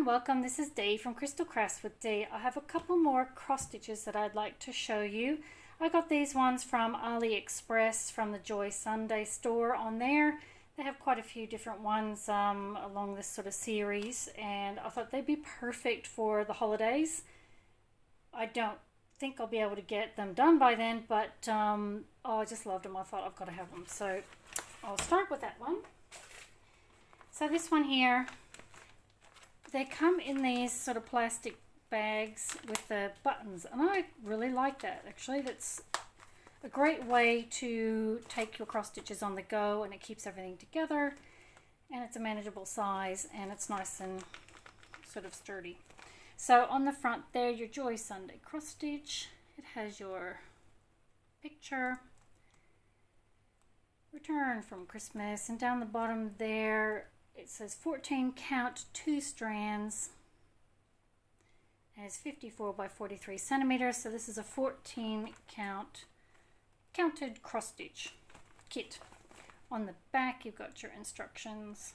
welcome. This is Dee from CreateLoveShare. I have a couple more cross stitches that I'd like to show you. I got these ones from AliExpress from the Joy Sunday store on there. They have quite a few different ones along this sort of series, and I thought they'd be perfect for the holidays. I don't think I'll be able to get them done by then, but I just loved them. I thought I've got to have them. So I'll start with that one. So this one here, they come in these sort of plastic bags with the buttons, and I really like that. Actually, that's a great way to take your cross stitches on the go, and it keeps everything together, and it's a manageable size, and it's nice and sort of sturdy. So on the front there, your Joy Sunday cross stitch, it has your picture, return from Christmas, and down the bottom there it says 14 count 2 strands, and it's 54 by 43 centimeters. So this is a 14 count counted cross stitch kit. On the back you've got your instructions.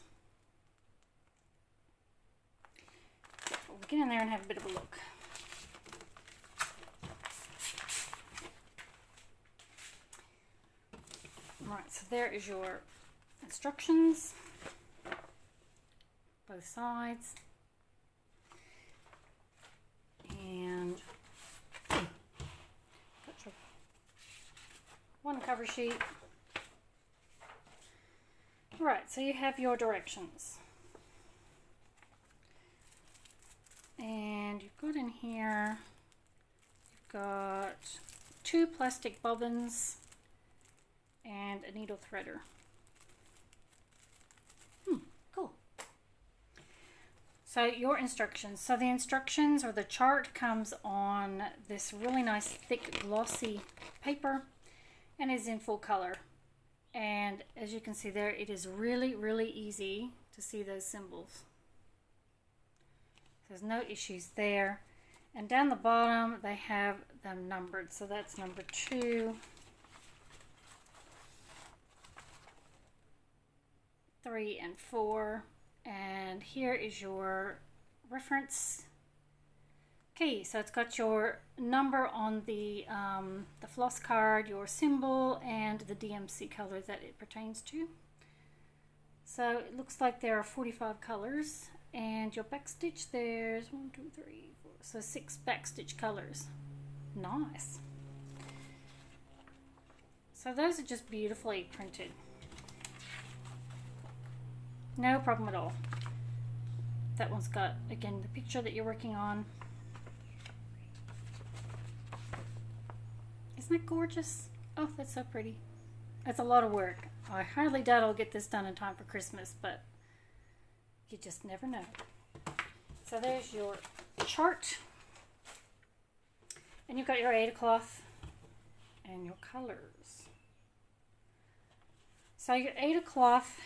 We'll get in there and have a bit of a look. Alright, so there is your instructions, both sides, and got your one cover sheet. Right, so you have your directions, and you've got in here, you've got 2 plastic bobbins and a needle threader. Cool. So your instructions. So the instructions, or the chart, comes on this really nice thick glossy paper and is in full color. And as you can see there, it is really easy to see those symbols. There's no issues there. And down the bottom they have them numbered. So that's number 2, 3, and 4. And here is your reference key. So it's got your number on the floss card, your symbol, and the DMC color that it pertains to. So it looks like there are 45 colors, and your back stitch, there's 1, 2, 3, 4, so 6 back stitch colors. Nice. So those are just beautifully printed. No problem at all. That one's got, again, the picture that you're working on. Isn't that gorgeous? Oh, that's so pretty. It's a lot of work. I highly doubt I'll get this done in time for Christmas, but you just never know. So there's your chart. And you've got your Aida cloth and your colors. So your Aida cloth,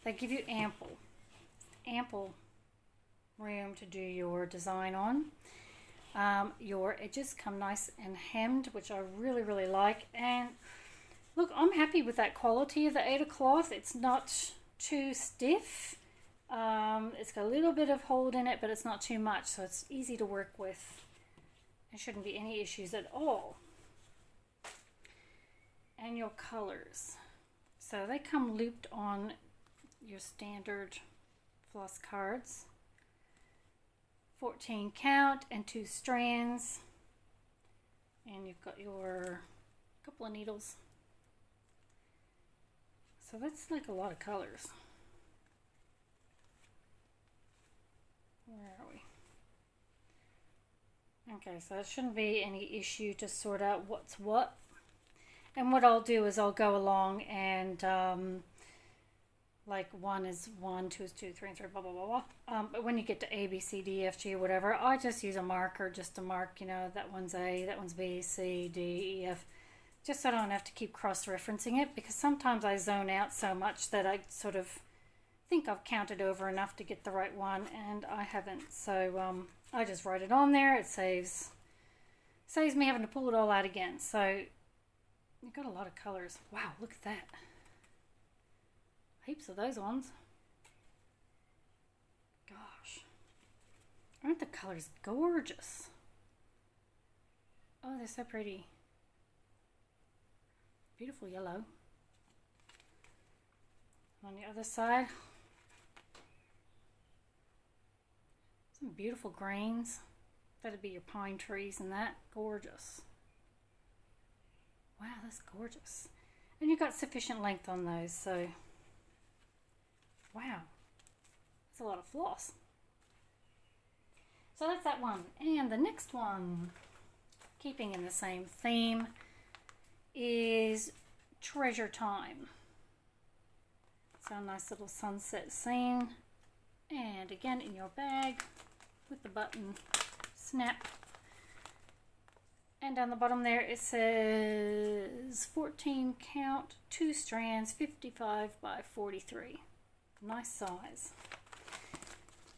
they give you ample room to do your design on. Your edges come nice and hemmed, which I really like. And look, I'm happy with that quality of the Aida cloth. It's not too stiff. It's got a little bit of hold in it, but it's not too much, so it's easy to work with. There shouldn't be any issues at all. And your colors. So they come looped on your standard floss cards. 14 count and 2 strands, and you've got your couple of needles. So that's like a lot of colors. Where are we? Okay, so it shouldn't be any issue to sort out what's what. And what I'll do is I'll go along and like 1 is 1, 2 is 2, 3 and 3, blah, blah, blah, blah. But when you get to A, B, C, D, F, G, or whatever, I just use a marker just to mark, you know, that one's A, that one's B, C, D, E, F, just so I don't have to keep cross-referencing it, because sometimes I zone out so much that I sort of think I've counted over enough to get the right one, and I haven't. So I just write it on there. It saves me having to pull it all out again. So you've got a lot of colors. Wow, look at that. Heaps of those ones. Gosh. Aren't the colors gorgeous? Oh, they're so pretty. Beautiful yellow. On the other side, some beautiful greens. That'd be your pine trees and that. Gorgeous. Wow, that's gorgeous. And you've got sufficient length on those, so wow. That's a lot of floss. So that's that one. And the next one, keeping in the same theme, is Treasure Time. So a nice little sunset scene. And again in your bag with the button snap. And down the bottom there it says 14 count, 2 strands, 55 by 43. Nice size.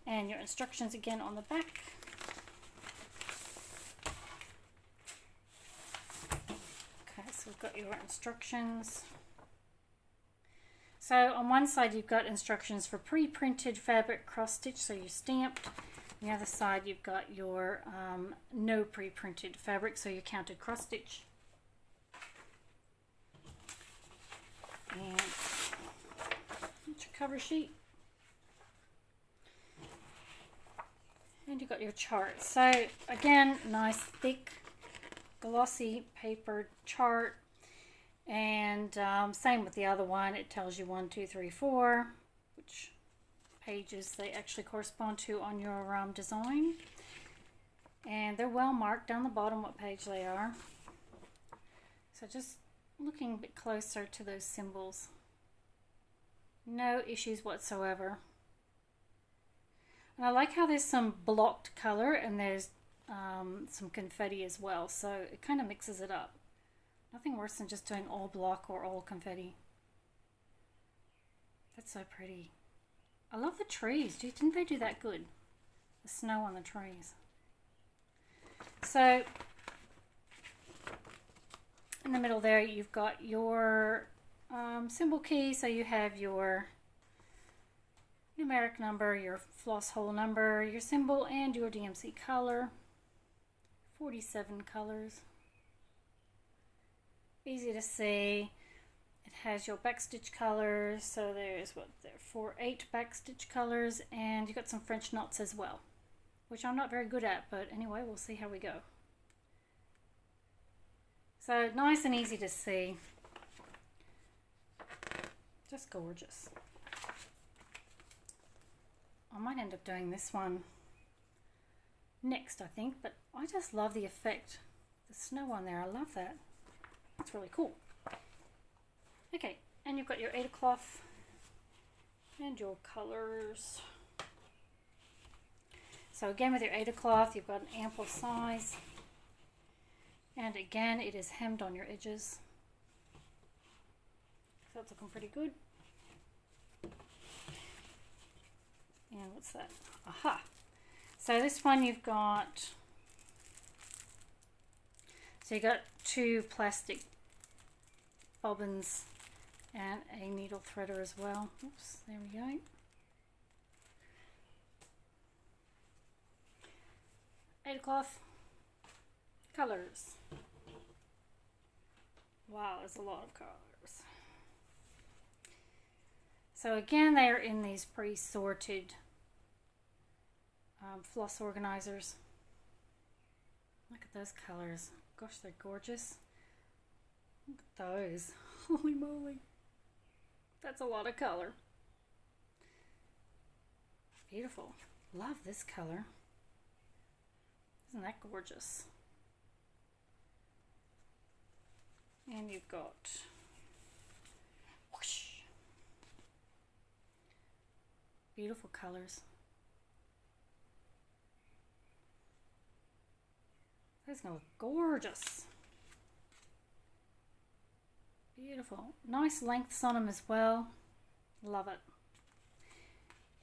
And your instructions again on the back. Okay, so we've got your instructions. So on one side you've got instructions for pre-printed fabric cross stitch, so you're stamped. On the other side you've got your no pre-printed fabric, so your counted cross stitch. And that's your cover sheet. And you've got your chart. So again, nice thick glossy paper chart. And same with the other one. It tells you 1, 2, 3, 4, which pages they actually correspond to on your design. And they're well marked down the bottom what page they are. So just looking a bit closer to those symbols. No issues whatsoever. And I like how there's some blocked color and there's some confetti as well. So it kind of mixes it up. Nothing worse than just doing all block or all confetti. That's so pretty. I love the trees. Didn't they do that good? The snow on the trees. So in the middle there you've got your symbol key. So you have your numeric number, your floss hole number, your symbol, and your DMC color. 47 colors. Easy to see. It has your backstitch colors, so there's 8 backstitch colors, and you've got some French knots as well, which I'm not very good at, but anyway, we'll see how we go. So nice and easy to see. Just gorgeous. I might end up doing this one next, I think, but I just love the effect. The snow on there, I love that. That's really cool. Okay, and you've got your Aida cloth and your colors. So again, with your Aida cloth, you've got an ample size. And again, it is hemmed on your edges. So it's looking pretty good. And what's that? Aha! So this one you've got... So you got 2 plastic bobbins and a needle threader as well. Oops, there we go. Aida cloth. Colors. Wow, there's a lot of colors. So again, they are in these pre-sorted floss organizers. Look at those colors. Gosh, they're gorgeous. Look at those. Holy moly. That's a lot of color. Beautiful. Love this color. Isn't that gorgeous? And you've got whoosh, beautiful colors. Those look gorgeous. Beautiful. Nice lengths on them as well. Love it.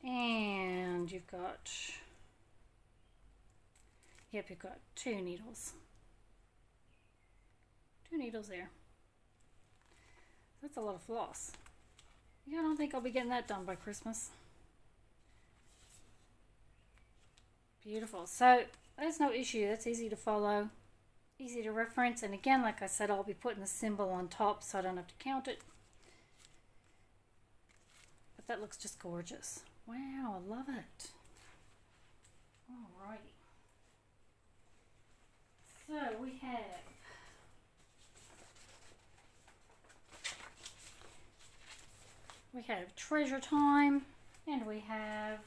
And you've got, yep, you've got 2 needles. 2 needles there. That's a lot of floss. Yeah, I don't think I'll be getting that done by Christmas. Beautiful. So there's no issue. That's easy to follow, easy to reference. And again, like I said, I'll be putting the symbol on top so I don't have to count it. But that looks just gorgeous. Wow, I love it. Alrighty. So we have treasure time, and we have,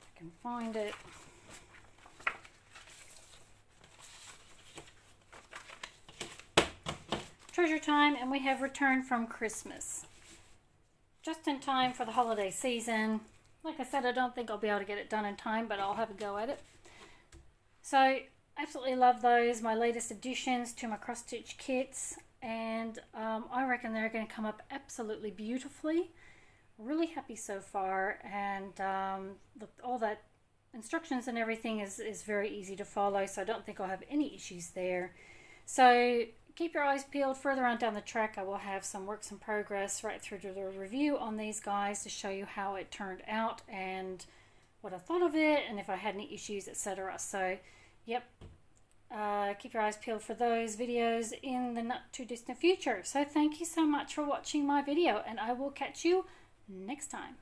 I can find it. Treasure time, and we have return from Christmas. Just in time for the holiday season. Like I said, I don't think I'll be able to get it done in time, but I'll have a go at it. So, absolutely love those. My latest additions to my cross-stitch kits. And I reckon they're going to come up absolutely beautifully. Really happy so far. And look, all that instructions and everything is very easy to follow. So I don't think I'll have any issues there. So keep your eyes peeled. Further on down the track, I will have some works in progress right through to the review on these guys to show you how it turned out and what I thought of it and if I had any issues, etc. So, yep, keep your eyes peeled for those videos in the not too distant future. So thank you so much for watching my video, and I will catch you next time.